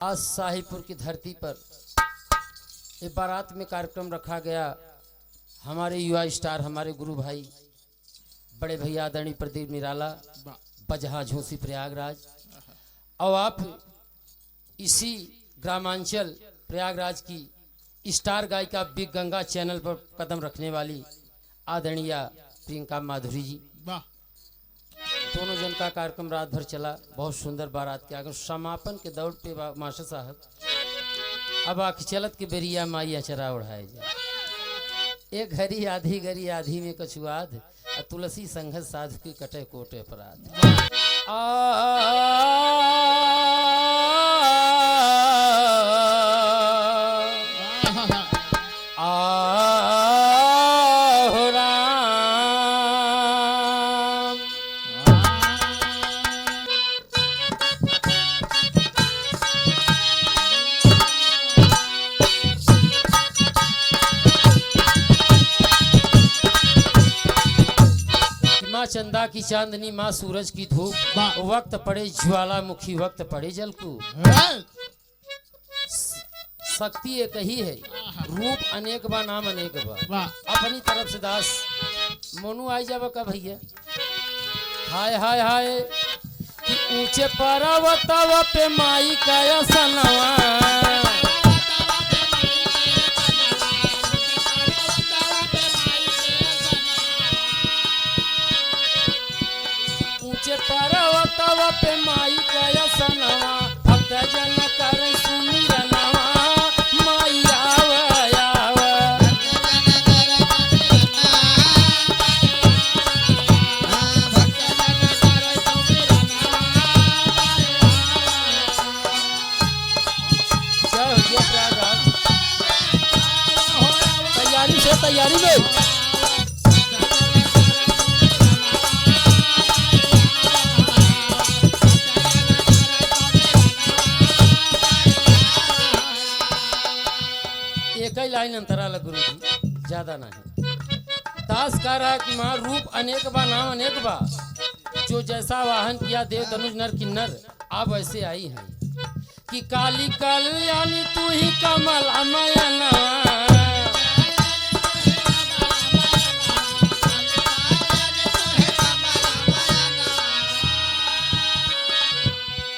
आज शाहीपुर की धरती पर एक बारात में कार्यक्रम रखा गया। हमारे युवा स्टार, हमारे गुरु भाई, बड़े भैया आदरणीय प्रदीप निराला, बजहा झोसी प्रयागराज, और आप इसी ग्रामांचल प्रयागराज की स्टार गायिका बिग गंगा चैनल पर कदम रखने वाली आदरणीय प्रियंका माधुरी जी, दोनों जन का कार्यक्रम रात भर चला। बहुत सुंदर बारात के आगे समापन के दौड़ पे मास्टर साहब अब आखि चलत के बेरिया माइया चरा उड़ाए जा। एक घड़ी आधी में कछुआध, तुलसी संघत साधु की कटे कोटे अपराध। माँ चंदा की चांदनी, माँ सूरज की धूप, वक्त पड़े ज्वालामुखी, वक्त पड़े जलकूप। शक्ति एक ही है, रूप अनेक बा, नाम अनेक बा। अपनी तरफ से दास मोनू आई जावा का भैया। हाय हाय हाय कि ऊंचे पर्वतवा पे माई का सनवा, पर्वतवा पे माई का सनवा, भक्त जन कर सुमिरनवा, माई आवे आवे। तैयारी में लाइन अंतरा लग गुरु जी, ज्यादा नहीं। दास कह रहा है कि माँ रूप अनेक बा, नाम अनेक बा, जो जैसा वाहन किया देव धनुष नर किन्नर, आप ऐसे आई हैं कि काली कल्याणी तू ही कमल अमयना,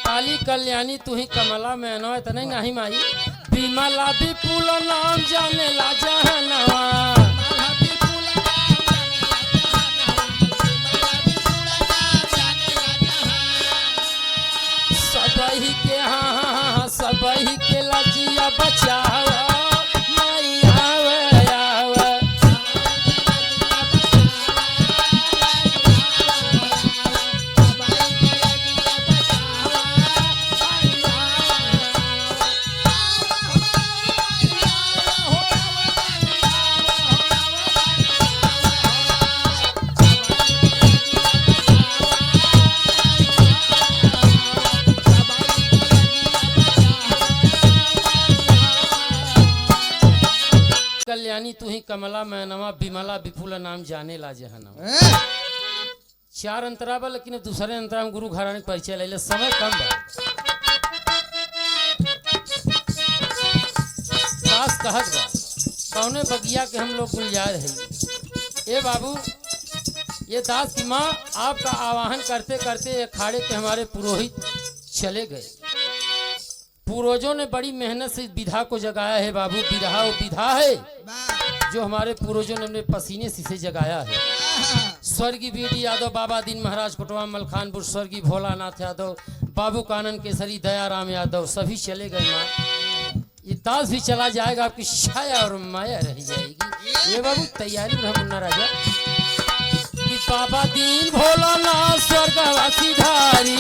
काली कल्याणी तू ही कमला में अनवा नहीं नहीं माई, विमला विपुल नाम जाने ला जहनवा, सबही के हाँ सबही के लजिया बचावा, माई आवे आवे। कल्याणी तू ही कमला मैनवा, विमला विपुल नाम जाने ला जहनवा। चार अंतरा बा, लेकिन दूसरे अंतरा में गुरु घराने परिचय ले ले, समय कम बा। दास कहत बा कौने बगिया के हम लोग गुलजार है। ए बाबू, ये दास की माँ आपका आवाहन करते करते अखाड़े के हमारे पुरोहित चले गए। पूर्वजों ने बड़ी मेहनत से विधा को जगाया है बाबू। विधा वो विधा है जो हमारे पूर्वजों ने अपने पसीने से जगाया है। स्वर्गीय बीडी यादव, बाबा दीन महाराज कोटवा मलखानपुर, स्वर्गीय भोलानाथ यादव, बाबू कानन केसरी, दयाराम यादव, सभी चले गए माँ। ये दास भी चला जाएगा, आपकी छाया और माया रह जाएगी। ये बाबू तैयारी में हम राजा कि बाबा दीन भोलानाथ स्वर्गवासी धारी,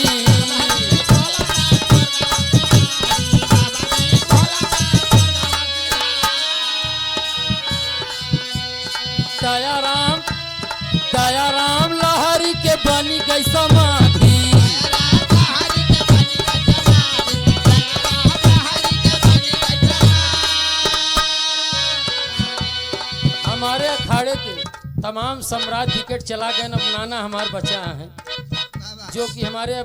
दयाराम दयाराम लहरी के बनी गई समाधि, हमारे अखाड़े के तमाम सम्राट विकेट चला गए। अब नाना हमारे बचा है, जो कि हमारे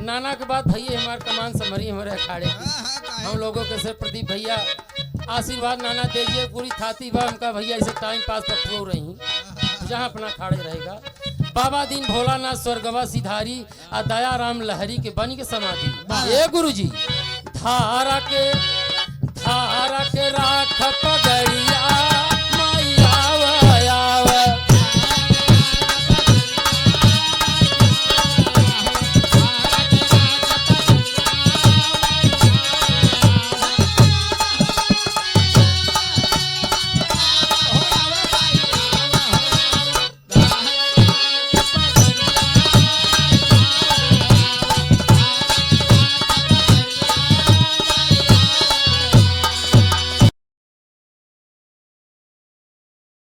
नाना के बाद भैया हमारे कमान संभरी हमारे अखाड़े की। हम लोगों के से प्रदीप भैया आशीर्वाद नाना दीजिए पूरी थाती बा हमका भैया इसे टाइम पास पर हो रही जहाँ अपना खाड़े रहेगा। बाबा दीन भोलानाथ स्वर्गवा सिधारी आ दयाराम लहरी के बनी के समाधि। ए गुरुजी धारा के राख पगड़िया